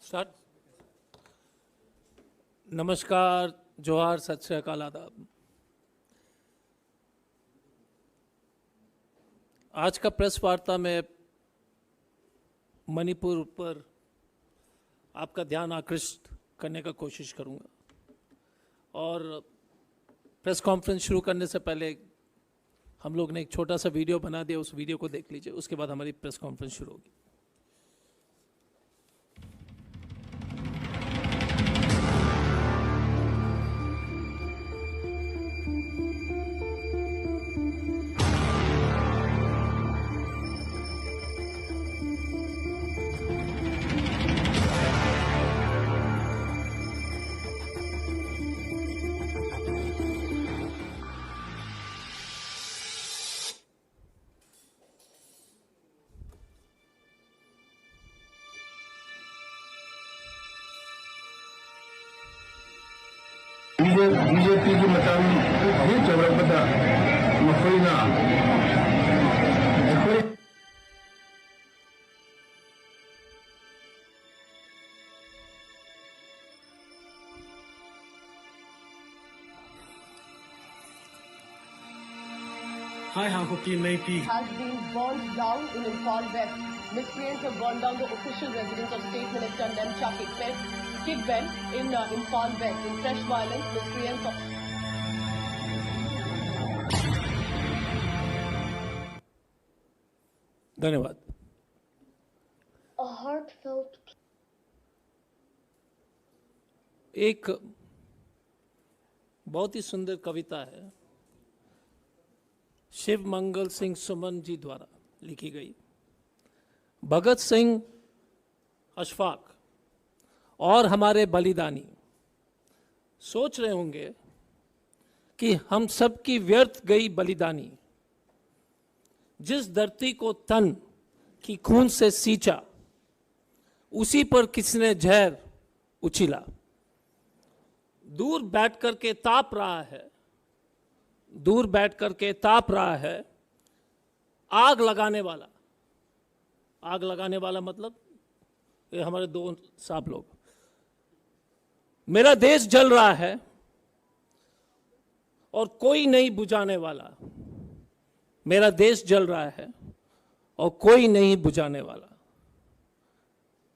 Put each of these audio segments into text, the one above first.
Start. नमस्कार, जोहार, सत श्री अकाल, आदाब। आज का प्रेस वार्ता में मणिपुर पर आपका ध्यान आकृष्ट करने का कोशिश करूंगा। और प्रेस कॉन्फ्रेंस शुरू करने से पहले हम लोग ने एक छोटा सा वीडियो बना दिया, उस वीडियो को देख लीजिए, उसके बाद हमारी प्रेस कॉन्फ्रेंस शुरू होगी। BJPꯒꯤ ꯃꯇꯝꯒꯤ ꯆꯥꯎꯔꯛꯄꯗ ꯃꯈꯣꯏꯅ ꯑꯩꯈꯣꯏ Hi, Hakuki Meipi. Has been burned down in Imphal West. Miscreants have burned down the official residence of State Minister Nemcha Kikben in Imphal West. In fresh violence, miscreants of... धन्यवाद। A heartfelt... एक बहुत ही सुंदर कविता है, शिव मंगल सिंह सुमन जी द्वारा लिखी गई। भगत सिंह, अशफाक और हमारे बलिदानी सोच रहे होंगे कि हम सब की व्यर्थ गई बलिदानी, जिस धरती को तन की खून से सींचा, उसी पर किसने जहर उछिला। दूर बैठ कर के ताप रहा है, दूर बैठ कर के ताप रहा है आग लगाने वाला। आग लगाने वाला मतलब ये हमारे दो साहब लोग। मेरा देश जल रहा है और कोई नहीं बुझाने वाला। मेरा देश जल रहा है और कोई नहीं बुझाने वाला।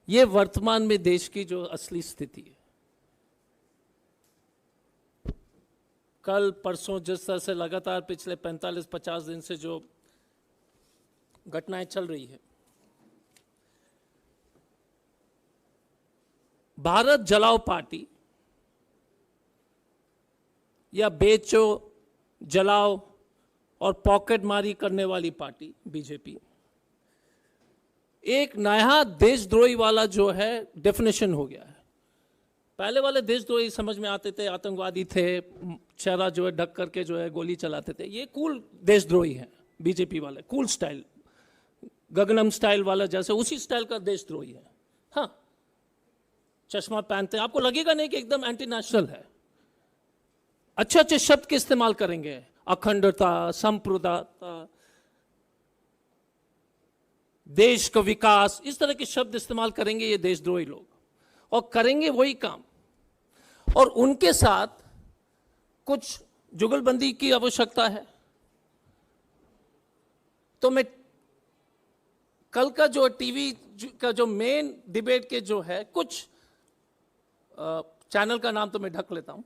ये वर्तमान में देश की जो असली स्थिति है। कल परसों जिस तरह से लगातार पिछले 45-50 दिन से जो घटनाएं चल रही है, भारत जलाओ पार्टी या बेचो, जलाओ और पॉकेट मारी करने वाली पार्टी बीजेपी एक नया देशद्रोही वाला जो है डेफिनेशन हो गया है। पहले वाले देशद्रोही समझ में आते थे, आतंकवादी थे, चेहरा जो है ढक करके जो है गोली चलाते थे। ये कूल देशद्रोही है बीजेपी वाले, कूल स्टाइल, गगनम स्टाइल वाला, जैसे उसी स्टाइल का देशद्रोही है। हाँ, चश्मा पहनते हैं, आपको लगेगा नहीं कि एकदम एंटी नेशनल है। अच्छे अच्छे शब्द के इस्तेमाल करेंगे, अखंडता, संप्रदायता, देश का विकास, इस तरह के शब्द इस्तेमाल करेंगे ये देशद्रोही लोग, और करेंगे वही काम। और उनके साथ कुछ जुगलबंदी की आवश्यकता है। तो मैं कल का जो टीवी का जो मेन डिबेट के जो है, कुछ चैनल का नाम तो मैं ढक लेता हूं,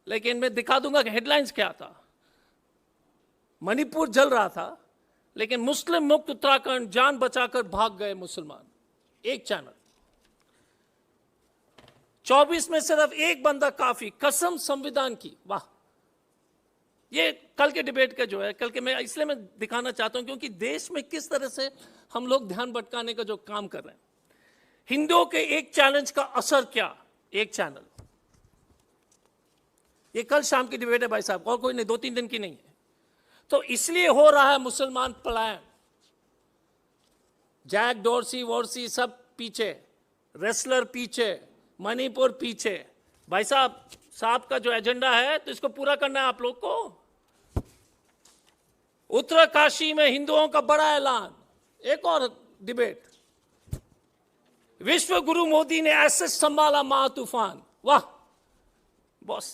लेकिन मैं दिखा दूंगा कि हेडलाइंस क्या था। मणिपुर जल रहा था, लेकिन मुस्लिम मुक्त उत्तराखंड, जान बचाकर भाग गए मुसलमान। एक चैनल। 24 में सिर्फ एक बंदा काफी, कसम संविधान की। वाह! ये कल के डिबेट का जो है, कल के मैं इसलिए मैं दिखाना चाहता हूं क्योंकि देश में किस तरह से हम लोग ध्यान भटकाने का जो काम कर रहे हैं। हिंदुओं के एक चैलेंज का असर क्या? एक चैनल। ये कल शाम की डिबेट है भाई साहब, और कोई नहीं, 2-3 दिन की नहीं है। तो इसलिए हो रहा है मुसलमान पलायन। जैक डोरसी वोरसी सब पीछे, रेसलर पीछे, मणिपुर पीछे। भाई साहब का जो एजेंडा है, तो इसको पूरा करना है आप लोग को। उत्तरकाशी में हिंदुओं का बड़ा ऐलान। एक और डिबेट, विश्व गुरु मोदी ने ऐसे संभाला महा तूफान। वाह बॉस,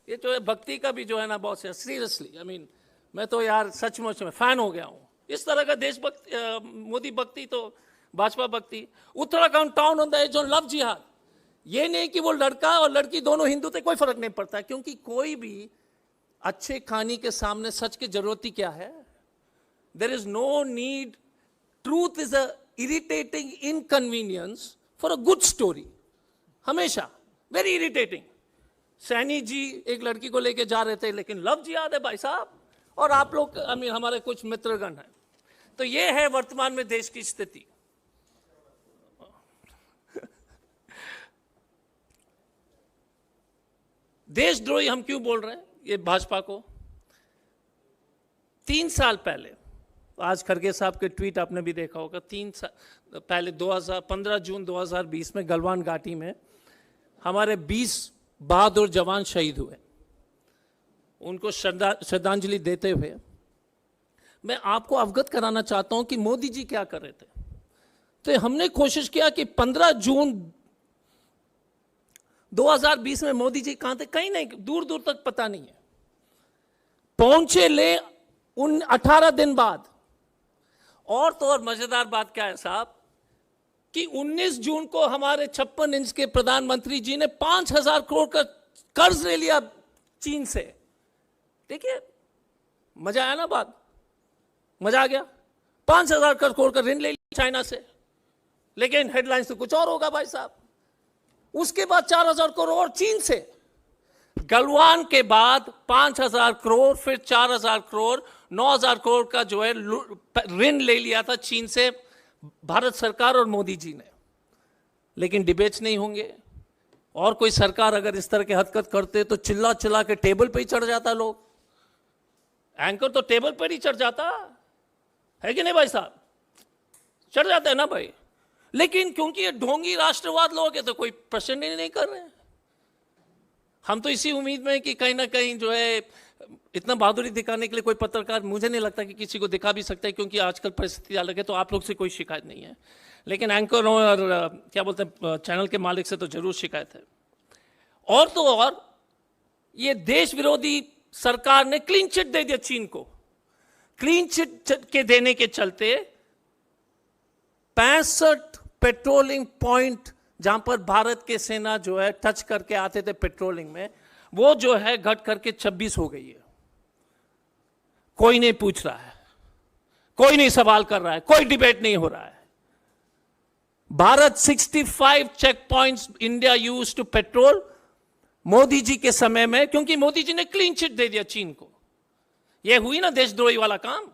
ये जो है भक्ति का भी जो है ना बॉस है, सीरियसली आई मीन मैं तो यार सचमुच में फैन हो गया हूं। इस तरह का देशभक्ति, मोदी भक्ति तो भाजपा भक्ति। Uttarakhand town on the edge on love jihad. ये नहीं कि वो लड़का और लड़की दोनों हिंदू थे, कोई फर्क नहीं पड़ता, क्योंकि कोई भी अच्छे कहानी के सामने सच की जरूरत ही क्या है। There is no need, truth is a irritating inconvenience for a good story, हमेशा वेरी इरिटेटिंग। सैनी जी एक लड़की को लेके जा रहे थे, लेकिन लव जिहाद है भाई साहब, और आप लोग आई मीन हमारे कुछ मित्रगण हैं। तो ये है वर्तमान में देश की स्थिति। देशद्रोही हम क्यों बोल रहे हैं ये भाजपा को? 3 साल पहले, आज खड़गे साहब के ट्वीट आपने भी देखा होगा, 3 साल पहले 15 जून 2020 में गलवान घाटी में हमारे 20 बहादुर जवान शहीद हुए। उनको श्रद्धांजलि देते हुए मैं आपको अवगत कराना चाहता हूं कि मोदी जी क्या कर रहे थे। तो हमने कोशिश किया कि 15 जून 2020 में मोदी जी कहां थे, कहीं नहीं, दूर दूर तक पता नहीं है। पहुंचे ले उन 18 दिन बाद। और तो और मजेदार बात क्या है साहब कि 19 जून को हमारे 56 इंच के प्रधानमंत्री जी ने 5,000 करोड़ का कर्ज ले लिया चीन से। देखिए मजा आया ना, बात मजा आ गया। 5,000 करोड़ का ऋण ले लिया चाइना से, लेकिन हेडलाइंस तो कुछ और होगा भाई साहब। उसके बाद 4,000 करोड़ चीन से। गलवान के बाद 5,000 करोड़, फिर 4,000 करोड़, 9,000 करोड़ का जो है ऋण ले लिया था चीन से भारत सरकार और मोदी जी ने। लेकिन डिबेट्स नहीं होंगे, और कोई सरकार अगर इस तरह के हरकत करते तो चिल्ला चिल्ला के टेबल पे ही चढ़ जाता। लोग एंकर तो टेबल पर ही चढ़ जाता है कि नहीं भाई साहब, चढ़ जाता है ना भाई। लेकिन क्योंकि ये ढोंगी राष्ट्रवाद लोग है तो कोई प्रश्न ही नहीं कर रहे हैं। हम तो इसी उम्मीद में कि कहीं ना कहीं जो है इतना बहादुरी दिखाने के लिए कोई पत्रकार, मुझे नहीं लगता कि किसी को दिखा भी सकता है, क्योंकि आजकल परिस्थिति अलग है। तो आप लोग से कोई शिकायत नहीं है, लेकिन एंकरों और क्या बोलते हैं चैनल के मालिक से तो जरूर शिकायत है। और तो और ये देश विरोधी सरकार ने क्लीन चिट दे दिया चीन को। क्लीन चिट के देने के चलते 65 पेट्रोलिंग पॉइंट जहां पर भारत के सेना जो है टच करके आते थे पेट्रोलिंग में, वो जो है घट करके 26 हो गई है। कोई नहीं पूछ रहा है, कोई नहीं सवाल कर रहा है, कोई डिबेट नहीं हो रहा है। Bharat 65 checkpoints India use to petrol Modi ji के समय में, क्योंकि मोदी जी ने क्लीन चिट दे दिया चीन को। यह हुई ना देशद्रोही वाला काम,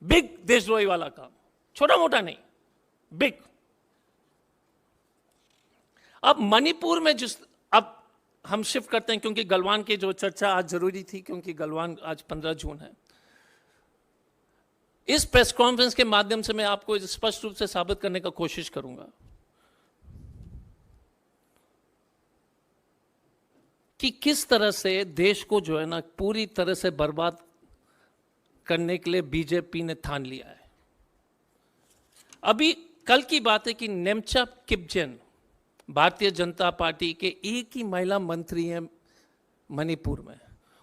बिग देशद्रोही वाला काम, छोटा मोटा नहीं, बिग। अब मणिपुर में जिस, अब हम शिफ्ट करते हैं, क्योंकि गलवान की जो चर्चा आज जरूरी थी, क्योंकि गलवान आज 15 जून है। इस प्रेस कॉन्फ्रेंस के माध्यम से मैं आपको स्पष्ट रूप से साबित करने का कोशिश करूंगा कि किस तरह से देश को जो है ना पूरी तरह से बर्बाद करने के लिए बीजेपी ने ठान लिया है। अभी कल की बात है कि नेमचा किपजेन भारतीय जनता पार्टी के एक ही महिला मंत्री हैं मणिपुर में,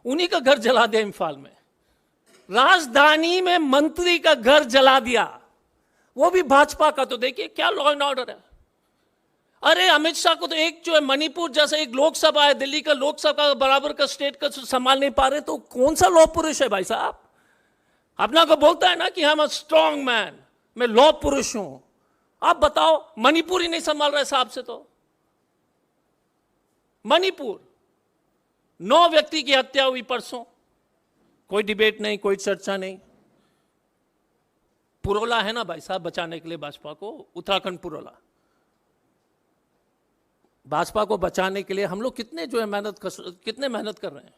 उन्हीं का घर जला दिया। इम्फाल में राजधानी में मंत्री का घर जला दिया, वो भी भाजपा का। तो देखिए क्या लॉ एंड ऑर्डर है। अरे अमित शाह को तो एक जो है मणिपुर जैसा एक लोकसभा है, दिल्ली का लोकसभा बराबर का स्टेट का संभाल नहीं पा रहे, तो कौन सा लॉ पुरुष है भाई साहब? अपना को बोलता है ना कि हम स्ट्रॉन्ग मैन, मैं लॉ पुरुष हूं। आप बताओ, मणिपुर ही नहीं संभाल रहे साहब से। तो मणिपुर 9 व्यक्ति की हत्या हुई परसों, कोई डिबेट नहीं, कोई चर्चा नहीं। पुरोला है ना भाई साहब बचाने के लिए भाजपा को, उत्तराखंड पुरोला। भाजपा को बचाने के लिए हम लोग कितने जो है कितने मेहनत कर रहे हैं,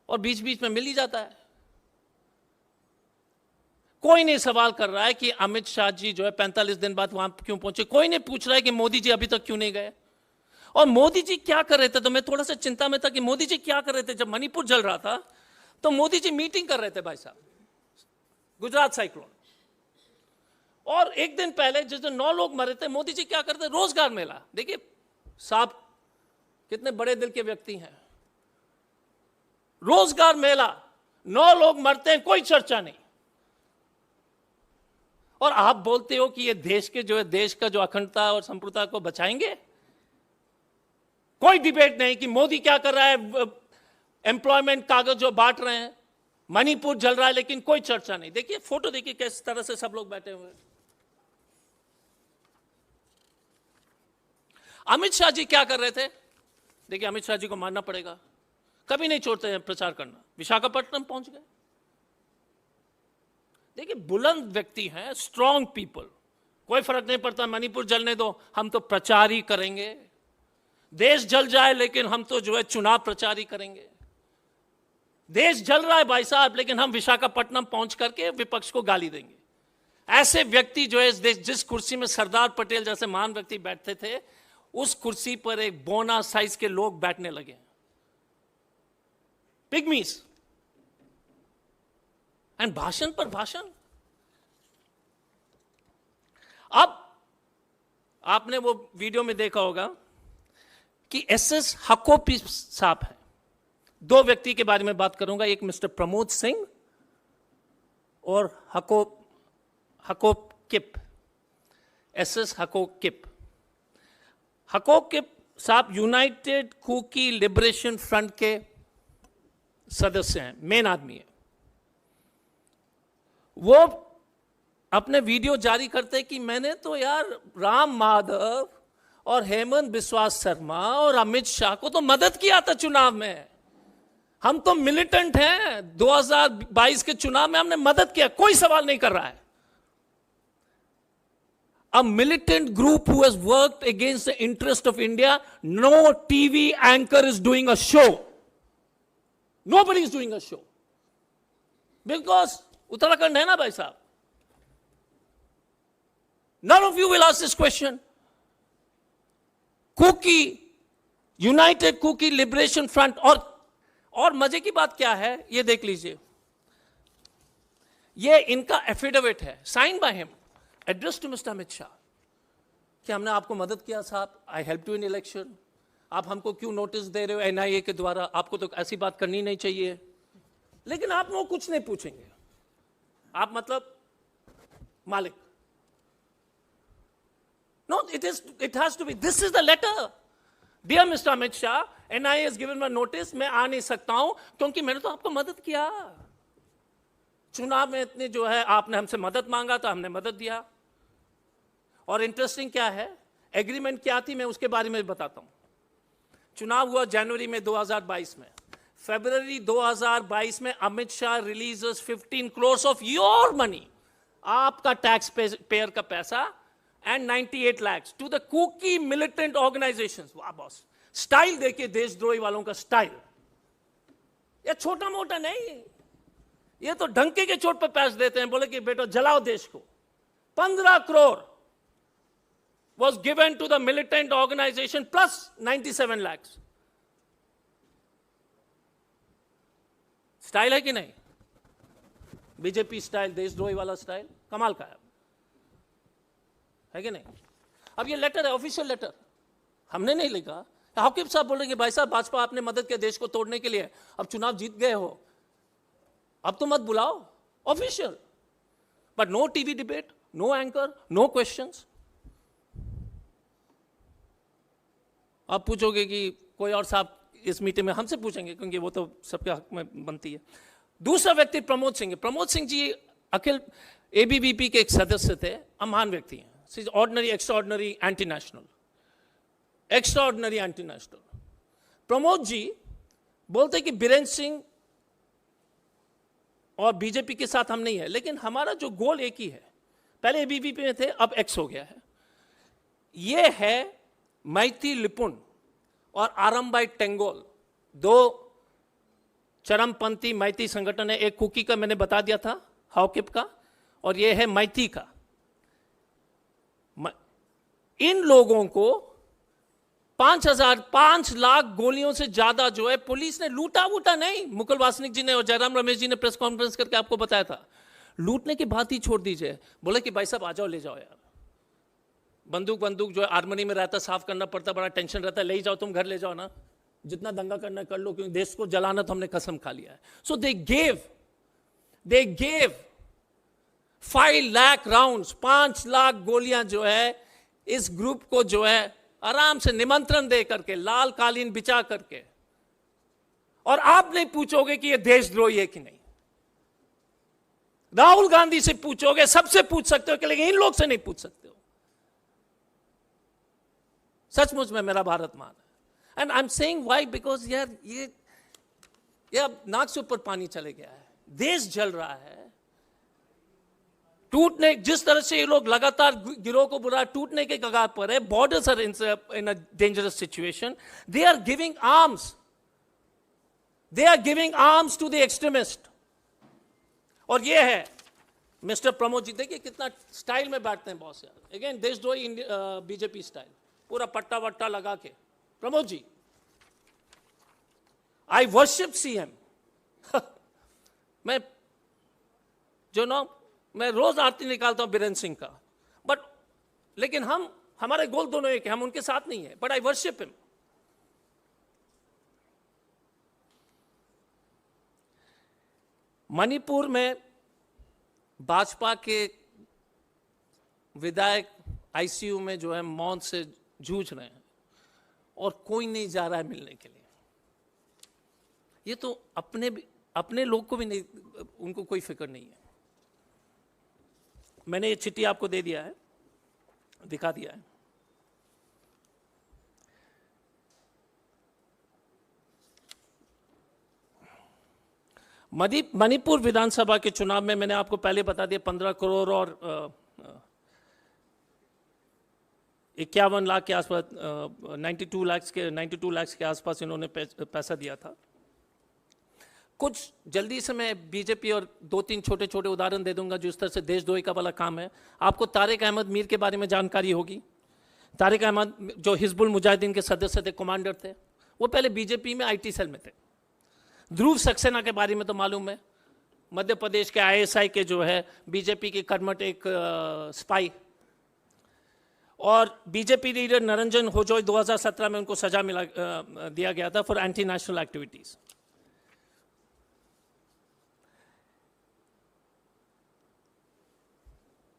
और बीच बीच में मिल ही जाता है। कोई नहीं सवाल कर रहा है कि अमित शाह जी जो है 45 दिन बाद वहां क्यों पहुंचे। कोई नहीं पूछ रहा है कि मोदी जी अभी तक क्यों नहीं गए, और मोदी जी क्या कर रहे थे। तो मैं थोड़ा सा चिंता में था कि मोदी जी क्या कर रहे थे। जब मणिपुर जल रहा था तो मोदी जी मीटिंग कर रहे थे भाई साहब, गुजरात साइक्लोन। और एक दिन पहले जिस दिन 9 लोग मरे थे, मोदी जी क्या करते? रोजगार मेला। देखिए साहब कितने बड़े दिल के व्यक्ति हैं। रोजगार मेला, 9 लोग मरते हैं, कोई चर्चा नहीं। और आप बोलते हो कि ये देश के जो है, देश का जो अखंडता और संप्रभुता को बचाएंगे। कोई डिबेट नहीं कि मोदी क्या कर रहा है, एम्प्लॉयमेंट कागज जो बांट रहे हैं, मणिपुर जल रहा है, लेकिन कोई चर्चा नहीं। देखिए फोटो, देखिए किस तरह से सब लोग बैठे हुए हैं। अमित शाह जी क्या कर रहे थे? देखिए अमित शाह जी को मानना पड़ेगा, कभी नहीं छोड़ते हैं प्रचार करना। विशाखापट्टनम पहुंच गए। देखिए बुलंद व्यक्ति हैं, स्ट्रॉन्ग पीपल, कोई फर्क नहीं पड़ता, मणिपुर जलने दो, हम तो प्रचार ही करेंगे। देश जल जाए लेकिन हम तो जो है चुनाव प्रचार ही करेंगे। देश जल रहा है भाई साहब, लेकिन हम विशाखापट्टनम पहुंच करके विपक्ष को गाली देंगे। ऐसे व्यक्ति जो है इस देश, जिस कुर्सी में सरदार पटेल जैसे महान व्यक्ति बैठते थे, उस कुर्सी पर एक बोना साइज के लोग बैठने लगे। पिग्मीज। एंड भाषण पर भाषण। अब आपने वो वीडियो में देखा होगा कि एसएस हकोपी साहब है। 2 व्यक्ति के बारे में बात करूंगा, एक मिस्टर प्रमोद सिंह और हकोकिप, एसएस हकोकिप। हकोकिप साहब यूनाइटेड कुकी लिबरेशन फ्रंट के सदस्य हैं, मेन आदमी है। वो अपने वीडियो जारी करते कि मैंने तो यार राम माधव और हेमंत बिस्वा शर्मा और अमित शाह को तो मदद किया था चुनाव में। हम तो मिलिटेंट हैं, 2022 के चुनाव में हमने मदद किया, कोई सवाल नहीं कर रहा है। A militant group who has worked against the interest of India, no TV anchor is doing a show. Nobody is doing a show. Because Uttarakhand है ना भाई साहब। None of you will ask this question. Kuki, united Kuki liberation front. और मजे की बात क्या है, ये देख लीजिए, ये इनका एफिडेविट है, sign by him, address to mister Amit Shah, कि हमने आपको मदद किया साहब, I help you in election, आप हमको क्यों नोटिस दे रहे हो एनआईए के द्वारा, आपको तो ऐसी बात करनी नहीं चाहिए। लेकिन आप लोग कुछ नहीं पूछेंगे, आप मतलब मालिक। No, it has to be. This is the letter. Dear Mr. Amit Shah, NIA has given me notice, मैं आ नहीं सकता हूं क्योंकि मैंने तो आपको मदद किया। चुनाव में इतने जो है आपने हमसे मदद मांगा तो हमने मदद दिया। और इंटरेस्टिंग क्या है, एग्रीमेंट क्या थी, मैं उसके बारे में बताता हूं। चुनाव हुआ जनवरी में 2022 में। फरवरी 2022 में Amit Shah releases 15 crores of your money, आपका टैक्स पेयर का पैसा, and 98 lakhs to the Kuki militant organizations. वाह बॉस, स्टाइल देखिए देशद्रोही वालों का स्टाइल। ये छोटा मोटा नहीं, ये तो डंके के चोट पे पैसे देते हैं, बोले कि बेटा जलाओ देश को। 15 crore was given to the militant organization plus 97 lakhs. Style है कि नहीं? बीजेपी स्टाइल, देशद्रोही वाला स्टाइल, कमाल का है कि नहीं? अब ये लेटर है, ऑफिशियल लेटर, हमने नहीं लिखा। हकीब साहब बोल रहे हैं भाई साहब भाजपा आपने मदद किया देश को तोड़ने के लिए, अब चुनाव जीत गए हो, अब तो मत बुलाओ, official. But no TV debate, no anchor, no questions. आप पूछोगे कि कोई और साहब इस मीटिंग में, हमसे पूछेंगे क्योंकि वो तो सबके हक में बनती है। दूसरा व्यक्ति प्रमोद सिंह है। प्रमोद सिंह जी अखिल एबीवीपी के एक सदस्य थे, महान व्यक्ति हैं, ordinary, extraordinary, anti national, extraordinary anti national. Pramod ji बोलते कि बीरेंद्र सिंह और बीजेपी के साथ हम नहीं है, लेकिन हमारा जो गोल एक ही है, पहले एबीवीपी में थे, अब एक्स हो गया है। ये है मैती लिपुन और आरंबाई टेंगोल, 2 चरमपंथी मैती संगठन है। एक कुकी का मैंने बता दिया था, हाउकिप का, और ये है मैती का। इन लोगों को 5 लाख गोलियों से ज्यादा जो है पुलिस ने लूटा वूटा नहीं। मुकुल वासनिक जी ने और जयराम रमेश जी ने प्रेस कॉन्फ्रेंस करके आपको बताया था, लूटने की बात ही छोड़ दीजिए, बोले कि भाई साहब आ जाओ ले जाओ यार, बंदूक जो आर्मनी में रहता साफ करना पड़ता, बड़ा टेंशन रहता है, ले ही जाओ तुम घर ले जाओ ना, जितना दंगा करना कर लो, क्योंकि देश को जलाना तो हमने कसम खा लिया है। So they gave 5 lakh rounds, 5 lakh गोलियां जो है इस ग्रुप को जो है आराम से निमंत्रण दे करके, लाल कालीन बिछा करके, और आप नहीं पूछोगे कि ये देशद्रोही है कि नहीं। राहुल गांधी से पूछोगे, सबसे पूछ सकते हो कि, लेकिन इन लोग से नहीं पूछ सकते हो। सचमुच में मेरा भारत मान है। And I am saying why, because यार ये अब नाक से ऊपर पानी चले गया है, देश जल रहा है, टूटने, जिस तरह से ये लोग लगातार गिरोह को बुरा टूटने के कगार पर है, borders are in a dangerous situation, they are giving arms to the extremist. और ये है मिस्टर प्रमोद जी, देखिए कितना स्टाइल में बैठते हैं बॉस यार, अगेन देशद्रोही बीजेपी स्टाइल, पूरा पट्टा वट्टा लगा के। प्रमोद जी, आई वर्शिप सीएम। मैं रोज आरती निकालता हूं बीरेंद्र सिंह का, बट लेकिन हमारे गोल दोनों एक है, हम उनके साथ नहीं है, but I worship him. Manipur में भाजपा के विधायक आईसीयू में जो है मौत से जूझ रहे हैं और कोई नहीं जा रहा है मिलने के लिए। ये तो अपने लोग को भी नहीं, उनको कोई फिक्र नहीं है। मैंने ये चिट्ठी आपको दे दिया है, दिखा दिया है। मणिपुर विधानसभा के चुनाव में मैंने आपको पहले बता दिया 15 करोड़ और 51 लाख के आसपास, 92 लाख के आसपास इन्होंने पैसा दिया था। कुछ जल्दी से मैं बीजेपी और 2-3 छोटे छोटे उदाहरण दे दूंगा जिस तरह से देशद्रोही का वाला काम है। आपको तारिक अहमद मीर के बारे में जानकारी होगी। तारिक अहमद जो हिजबुल मुजाहिदीन के सदस्य थे, कमांडर थे, वो पहले बीजेपी में आईटी सेल में थे। ध्रुव सक्सेना के बारे में तो मालूम है, मध्य प्रदेश के आईएसआई के जो है बीजेपी के कर्मठ एक स्पाई। और बीजेपी लीडर निरंजन होजोई 2017 में उनको सजा दिया गया था फॉर एंटी नेशनल एक्टिविटीज।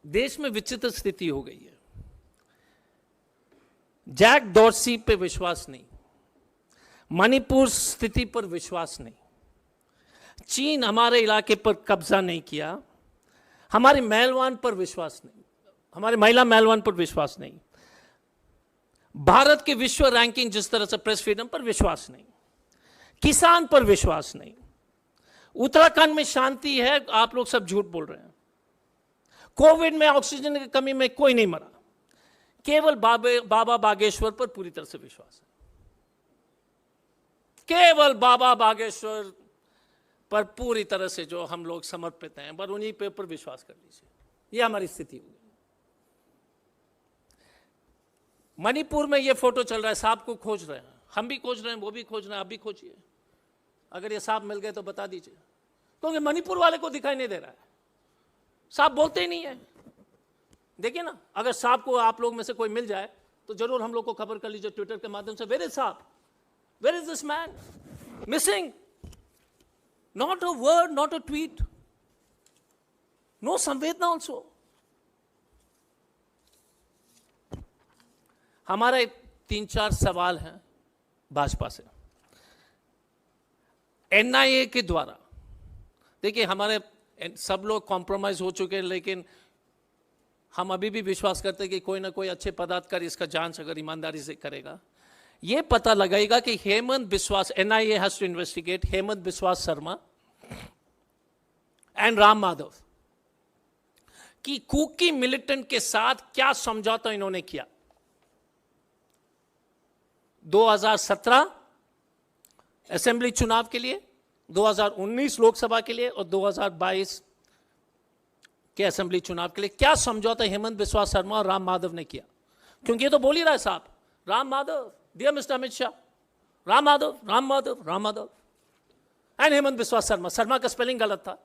देश में विचित्र स्थिति हो गई है। जैक डॉर्सी पे विश्वास नहीं, मणिपुर स्थिति पर विश्वास नहीं, चीन हमारे इलाके पर कब्जा नहीं किया, हमारे महलवान पर विश्वास नहीं, हमारे महिला महलवान पर विश्वास नहीं, भारत के विश्व रैंकिंग जिस तरह से प्रेस फ्रीडम पर विश्वास नहीं, किसान पर विश्वास नहीं। उत्तराखंड में शांति है, आप लोग सब झूठ बोल रहे हैं। कोविड में ऑक्सीजन की कमी में कोई नहीं मरा, केवल बाबा बागेश्वर पर पूरी तरह से विश्वास है। केवल बाबा बागेश्वर पर पूरी तरह से जो हम लोग समर्पित हैं, पर उन्हीं पे पर विश्वास कर लीजिए। ये हमारी स्थिति होगी। मणिपुर में ये फोटो चल रहा है, सांप को खोज रहे हैं, हम भी खोज रहे हैं, वो भी खोज रहे हैं, आप भी खोजिए। अगर ये सांप मिल गए तो बता दीजिए, क्योंकि मणिपुर वाले को दिखाई नहीं दे रहा है, सांप बोलते ही नहीं है। देखिए ना, अगर सांप को आप लोग में से कोई मिल जाए तो जरूर हम लोग को खबर कर लीजिए ट्विटर के माध्यम से, वेयर इज सांप, where is this man missing, not a word, not a tweet, no संवेदना ऑल्सो। हमारे 3-4 सवाल हैं भाजपा से। एनआईए के द्वारा, देखिए हमारे सब लोग कॉम्प्रोमाइज हो चुके हैं, लेकिन हम अभी भी विश्वास करते हैं कि कोई ना कोई अच्छे पदाधिकारी इसका जांच अगर ईमानदारी से करेगा, ये पता लगाएगा कि Hemant Biswas, NIA has to investigate Hemant Biswas Sharma and Ram Madhav कि कुकी मिलिटेंट के साथ क्या समझौता इन्होंने किया 2017 असेंबली चुनाव के लिए, 2019 लोकसभा के लिए और 2022 के असेंबली चुनाव के लिए। क्या समझौता हेमंत बिस्वा शर्मा और राम माधव ने किया? क्योंकि ये तो बोल ही रहा है साहब, Ram Madhav, dear mister Amit Shah, Ram Madhav, Ram Madhav, Ram Madhav and Hemant Biswa Sharma. Sharma का स्पेलिंग गलत था,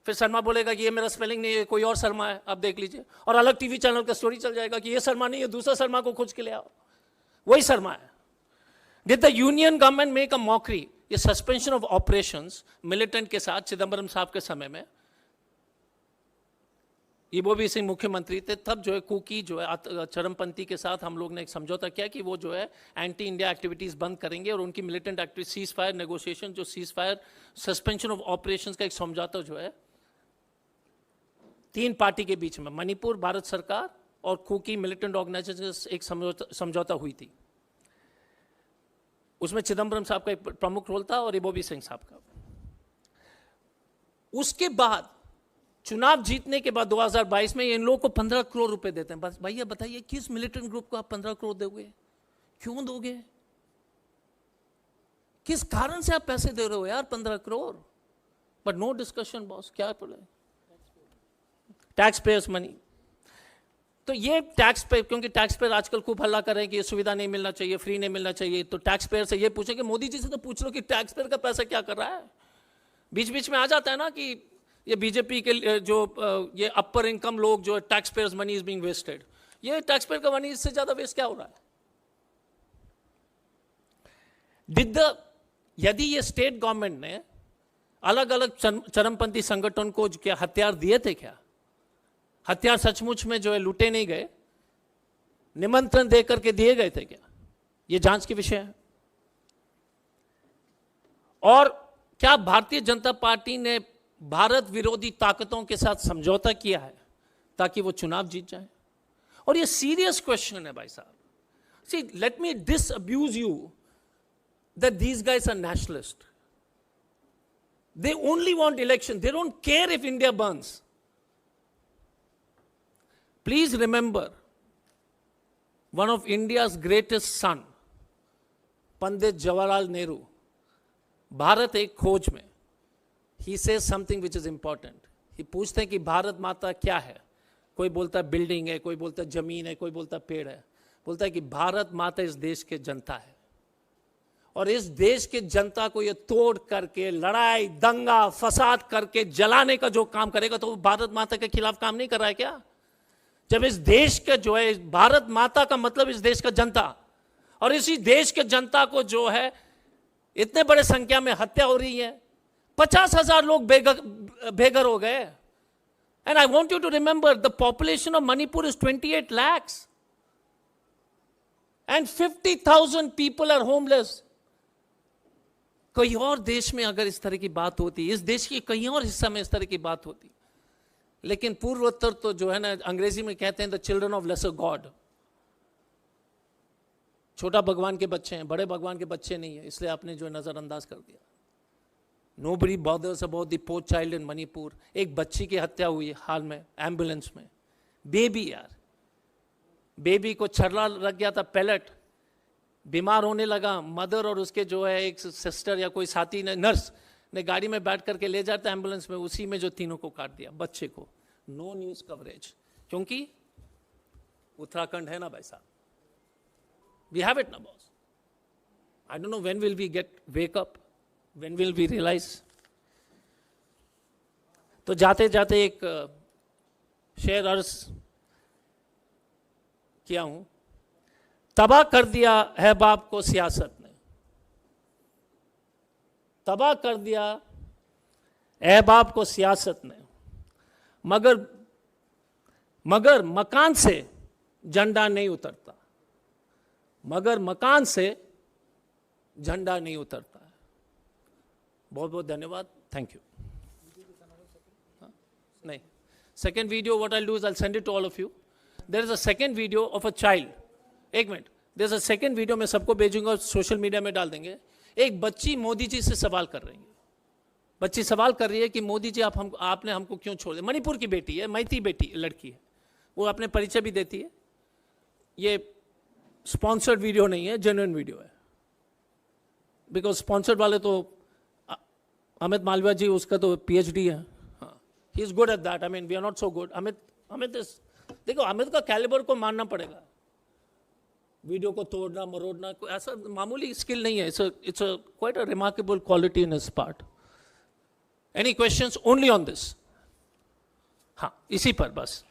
फिर शर्मा बोलेगा कि ये मेरा स्पेलिंग नहीं है, कोई और शर्मा है, आप देख लीजिए, और अलग टीवी चैनल का स्टोरी चल जाएगा कि ये शर्मा नहीं है, दूसरा शर्मा को खोज के ले आओ, वही शर्मा है। Did the union government make a mockery? ये सस्पेंशन ऑफ ऑपरेशंस मिलिटेंट के साथ चिदम्बरम साहब के समय में, ये वो भी सिंह मुख्यमंत्री थे तब, जो है कुकी जो है चरमपंथी के साथ हम लोग ने एक समझौता किया कि वो जो है एंटी इंडिया एक्टिविटीज बंद करेंगे और उनकी militant activity ceasefire negotiation, जो ceasefire suspension of operations का एक समझौता जो है 3 पार्टी के बीच में, मणिपुर, भारत सरकार और कुकी मिलिटेंट ऑर्गेनाइजेशन, एक समझौता हुई थी। उसमें चिदम्बरम साहब का एक प्रमुख रोल था और इबोबी सिंह साहब का। उसके बाद चुनाव जीतने के बाद 2022 में इन लोगों को 15 करोड़ रुपए देते हैं। बस भैया बताइए किस मिलिटेंट ग्रुप को आप 15 करोड़ दोगे? क्यों दोगे? किस कारण से आप पैसे दे रहे हो यार 15 crore? But no discussion boss, क्या बोले? Tax payers money. तो ये टैक्स पे, क्योंकि टैक्स पेयर आजकल खूब हल्ला कर रहे हैं कि ये सुविधा नहीं मिलना चाहिए, फ्री नहीं मिलना चाहिए, तो टैक्स पेयर से ये पूछे कि मोदी जी से तो पूछ लो कि टैक्स पेयर का पैसा क्या कर रहा है। बीच बीच में आ जाता है ना कि ये बीजेपी के जो ये अपर इनकम लोग जो tax payers money is being wasted, ये टैक्स पेयर का मनी इससे ज्यादा वेस्ट क्या हो रहा है? यदि ये स्टेट गवर्नमेंट ने अलग अलग चरमपंथी संगठन को क्या हथियार दिए थे क्या? हथियार सचमुच में जो है लूटे नहीं गए, निमंत्रण दे करके दिए गए थे क्या? ये जांच के विषय है। और क्या भारतीय जनता पार्टी ने भारत विरोधी ताकतों के साथ समझौता किया है ताकि वो चुनाव जीत जाए? और ये सीरियस क्वेश्चन है भाई साहब। See, let me disabuse you that these guys are nationalist. They only want election, they don't care if India burns. Please remember, one of India's greatest son, Pandit Jawaharlal Nehru, Bharat एक खोज में, he says something which is important. He पूछते हैं कि भारत माता क्या है? कोई बोलता है बिल्डिंग है, कोई बोलता है जमीन है, कोई बोलता है पेड़ है। बोलता है कि भारत माता इस देश के जनता है, और इस देश के जनता को ये तोड़ करके, लड़ाई दंगा फसाद करके जलाने का जो काम करेगा, तो वो भारत माता के खिलाफ काम नहीं कर रहा है क्या? जब इस देश का जो है, भारत माता का मतलब इस देश का जनता, और इसी देश के जनता को जो है इतने बड़े संख्या में हत्या हो रही है, 50,000 लोग बेघर हो गए। And I want you to remember the population of Manipur is 28 lakhs and 50,000 people are homeless. कहीं और देश में अगर इस तरह की बात होती, इस देश के कहीं और हिस्सा में इस तरह की बात होती, लेकिन पूर्वोत्तर तो जो है ना, अंग्रेजी में कहते हैं the children of lesser god. छोटा भगवान के बच्चे हैं, बड़े भगवान के बच्चे नहीं है, इसलिए आपने जो नजरअंदाज कर दिया। Nobody bothers about the poor child in Manipur. एक बच्ची की हत्या हुई हाल में एम्बुलेंस में, बेबी यार, बेबी को छर्रा लग गया था, पैलेट, बीमार होने लगा। मदर और उसके जो है एक सिस्टर या कोई साथी ने, नर्स ने गाड़ी में बैठ करके ले जाता एम्बुलेंस में, उसी में जो तीनों को काट दिया, बच्चे को। नो न्यूज कवरेज, क्योंकि उत्तराखंड है ना भाई साहब, वी हैव इट ना boss. I don't know when will we get wake up, when will we realise. तो जाते जाते एक शेर अर्ज किया हूं। तबाह कर दिया है बाप को सियासत ने, तबाह कर दिया अहबाब को सियासत ने, मगर मकान से झंडा नहीं उतरता, मगर मकान से झंडा नहीं उतरता है। बहुत बहुत धन्यवाद, थैंक यू। नहीं, second video what I do is I send it to all of you. There is a second video of a child, एक minute, there is a second video, मैं सबको भेजूंगा, सोशल मीडिया में डाल देंगे। एक बच्ची मोदी जी से सवाल कर रही है, बच्ची सवाल कर रही है कि मोदी जी आपने हमको क्यों छोड़ दिया। मणिपुर की बेटी है, मैती बेटी लड़की है, वो अपने परिचय भी देती है। ये स्पॉन्सर्ड वीडियो नहीं है, जेन्युइन वीडियो है, बिकॉज स्पॉन्सर्ड वाले तो अमित मालविया जी, उसका तो पीएचडी है, हाँ, he is good at that. I mean we are not so good. Amit देखो, अमित का कैलिबर को मानना पड़ेगा। वीडियो को तोड़ना मरोड़ना कोई ऐसा मामूली स्किल नहीं है, it's quite a remarkable quality in his part. Any questions only on this? हाँ, इसी पर बस.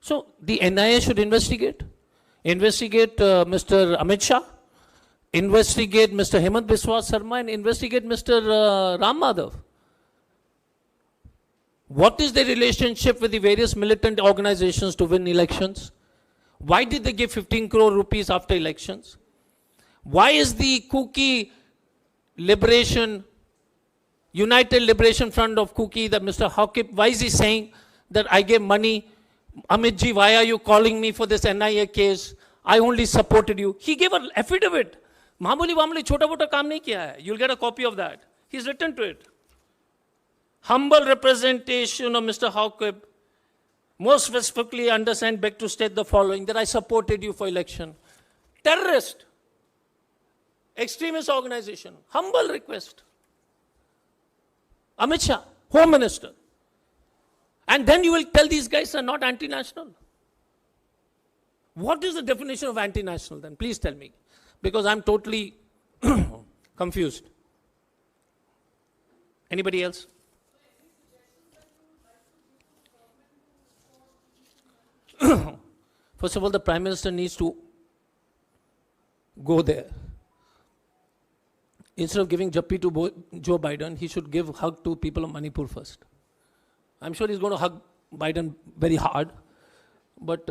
So the NIA should investigate Mr. Amit Shah, investigate Mr. Hemant Biswa Sarma, and investigate Mr. Ram Madhav. What is the relationship with the various militant organizations to win elections? Why did they give 15 crore rupees after elections? Why is the Kuki Liberation, United Liberation Front of Kuki, that Mr. Hawkip, why is he saying that I gave money? Amit ji, why are you calling me for this NIA case? I only supported you. He gave an affidavit. Mamuli Wamuli chota mota kaam nahi kiya hai. You'll get a copy of that. He's written to it. Humble representation of Mr. Hawkip. Most specifically understand, beg to state the following, that I supported you for election. Terrorist. Extremist organization. Humble request. Amit Shah, Home Minister. And then you will tell these guys are not anti-national. What is the definition of anti-national then? Please tell me. Because I'm totally confused. Anybody else? First of all, the Prime Minister needs to go there. Instead of giving Jappi to Joe Biden, he should give hug to people of Manipur first. I'm sure he's going to hug Biden very hard, but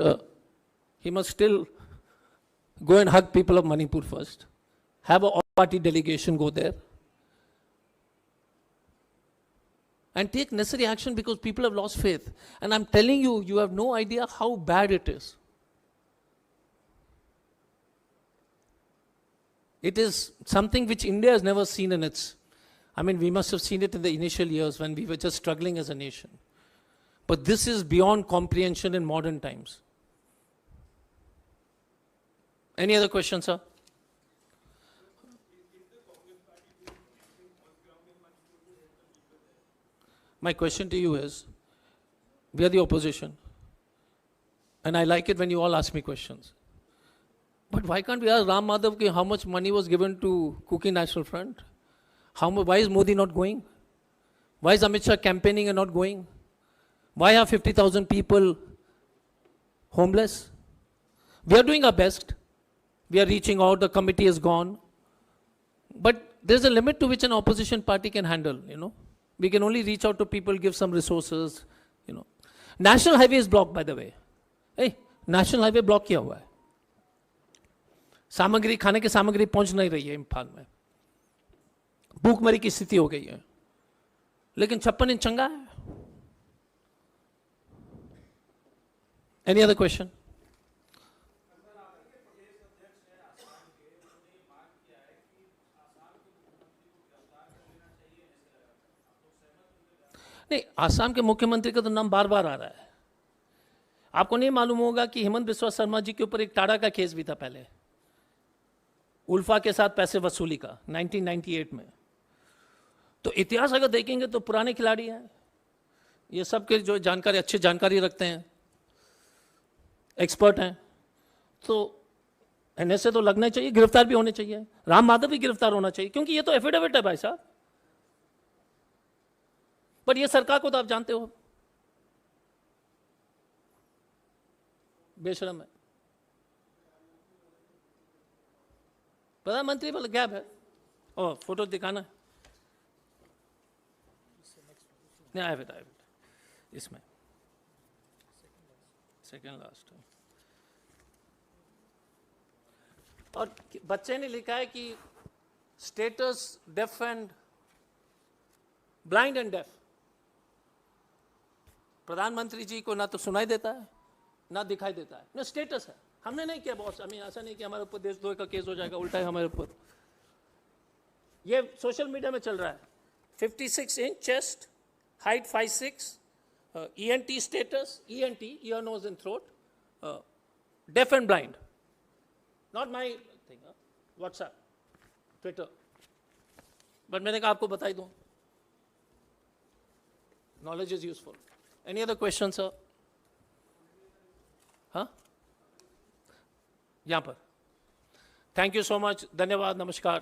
he must still go and hug people of Manipur first. Have an all-party delegation go there. And take necessary action, because people have lost faith. And I'm telling you, you have no idea how bad it is. It is something which India has never seen in its... I mean, we must have seen it in the initial years when we were just struggling as a nation. But this is beyond comprehension in modern times. Any other questions, sir? My question to you is, we are the opposition. And I like it when you all ask me questions. But why can't we ask Ram Madhav how much money was given to Kuki National Front? Why is Modi not going? Why is Amit Shah campaigning and not going? Why are 50,000 people homeless? We are doing our best. We are reaching out, the committee is gone. But there's a limit to which an opposition party can handle, you know. We can only reach out to people, give some resources, you know. National highway is blocked, by the way. Hey, national highway block किया हुआ है. सामग्री, खाने की सामग्री पहुंच नहीं रही है इम्फाल में. भूखमरी की स्थिति हो गई है. लेकिन 56 इंच चंगा है. Any other question? नहीं, आसाम के मुख्यमंत्री का तो नाम बार बार आ रहा है. आपको नहीं मालूम होगा कि हेमंत बिस्वा शर्मा जी के ऊपर एक टाड़ा का केस भी था पहले, उल्फा के साथ पैसे वसूली का, 1998 में. तो इतिहास अगर देखेंगे तो पुराने खिलाड़ी हैं ये, सब के जो जानकारी, अच्छी जानकारी रखते हैं, एक्सपर्ट हैं. तो एनएसए तो लगना चाहिए, गिरफ्तार भी होने चाहिए. राम माधव भी गिरफ्तार होना चाहिए, क्योंकि ये तो एफिडेविट है भाई साहब. पर ये सरकार को तो आप जानते हो, बेशरम है. प्रधानमंत्री वाला गैप है. ओ फोटो दिखाना है. नहीं, आया बेटा, इसमें सेकेंड लास्ट. और बच्चे ने लिखा है कि status deaf and blind and deaf. प्रधानमंत्री जी को ना तो सुनाई देता है ना दिखाई देता है, ना स्टेटस है. हमने नहीं किया बॉस, हमें ऐसा नहीं कि हमारे ऊपर देशद्रोह का केस हो जाएगा, उल्टा है हमारे ऊपर. ये सोशल मीडिया में चल रहा है. 56 inch chest, height 5'6", ENT status, ENT, ear, nose and throat, deaf and blind. Not my thing, WhatsApp, Twitter. But मैंने कहा आपको बता ही दूं. Knowledge is useful. Any other questions, sir? हाँ, यहाँ पर थैंक यू सो मच, धन्यवाद, नमस्कार।